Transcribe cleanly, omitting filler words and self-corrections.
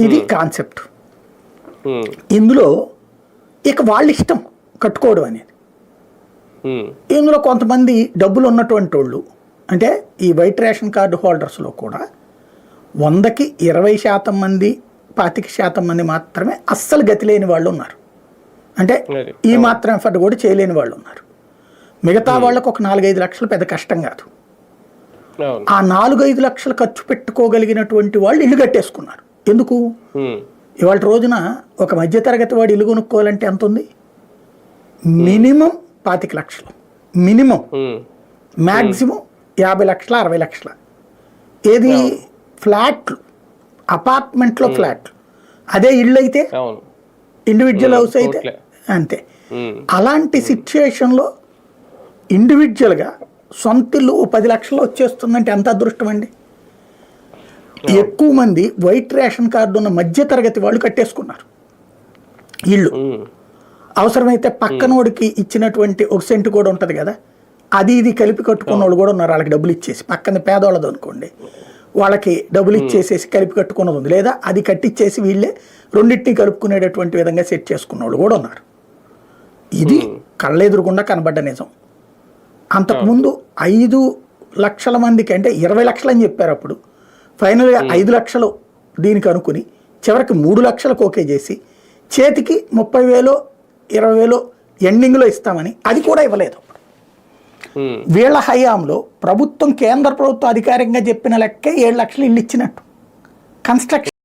ఇది కాన్సెప్ట్. ఇందులో ఇక వాళ్ళ ఇష్టం కట్టుకోవడం అనేది. ఇందులో కొంతమంది డబ్బులు ఉన్నటువంటి వాళ్ళు, అంటే ఈ వైట్ రేషన్ కార్డు హోల్డర్స్లో కూడా 100కి 20% మంది 25% మంది మాత్రమే అస్సలు గతి లేని వాళ్ళు ఉన్నారు. అంటే ఈ మాత్రం ఎఫర్ట్ కూడా చేయలేని వాళ్ళు ఉన్నారు. మిగతా వాళ్ళకు ఒక 4-5 లక్షలు పెద్ద కష్టం కాదు. ఆ 4-5 లక్షలు ఖర్చు పెట్టుకోగలిగినటువంటి వాళ్ళు ఇల్లు కట్టేసుకున్నారు. ఎందుకు? ఇవాళ రోజున ఒక మధ్యతరగతి వాడు ఇల్లు కొనుక్కోవాలంటే ఎంత ఉంది? మినిమం 25 లక్షలు, మినిమం. మ్యాక్సిమం 50 లక్షల 60 లక్షల. ఏది? ఫ్లాట్లు, అపార్ట్మెంట్లో ఫ్లాట్లు. అదే ఇళ్ళు అయితే, ఇండివిజువల్ హౌస్ అయితే అంతే. అలాంటి సిచ్యుయేషన్లో ఇండివిజువల్గా సొంత ఇల్లు 10 లక్షలు వచ్చేస్తుందంటే ఎంత అదృష్టం అండి. ఎక్కువ మంది వైట్ రేషన్ కార్డు ఉన్న మధ్యతరగతి వాళ్ళు కట్టేసుకున్నారు ఇళ్ళు. అవసరమైతే పక్కనోడికి ఇచ్చినటువంటి 1 సెంటు కూడా ఉంటుంది కదా, అది ఇది కలిపి కట్టుకున్న వాళ్ళు కూడా ఉన్నారు. వాళ్ళకి డబ్బులు ఇచ్చేసి, పక్కన పేదవాళ్ళది అనుకోండి, వాళ్ళకి డబ్బులు ఇచ్చేసేసి కలిపి కట్టుకున్నది ఉంది. లేదా అది కట్టిచ్చేసి వీళ్ళే రెండింటిని కలుపుకునేటటువంటి విధంగా సెట్ చేసుకున్న వాళ్ళు కూడా ఉన్నారు. ఇది కళ్ళెదురుకుండా కనబడ్డ నిజం. అంతకుముందు 5 లక్షల మందికి, అంటే 20 లక్షలు అని చెప్పారు అప్పుడు, ఫైనల్గా 5 లక్షలు దీనికి అనుకుని చివరికి 3 లక్షలకు ఓకే చేసి చేతికి 30,000 20,000 ఎండింగ్లో ఇస్తామని అది కూడా ఇవ్వలేదు. వీళ్ళ హయాంలో ప్రభుత్వం, కేంద్ర ప్రభుత్వం అధికారికంగా చెప్పిన లెక్కే 7 లక్షలు ఇల్లు ఇచ్చినట్టు. కన్స్ట్రక్షన్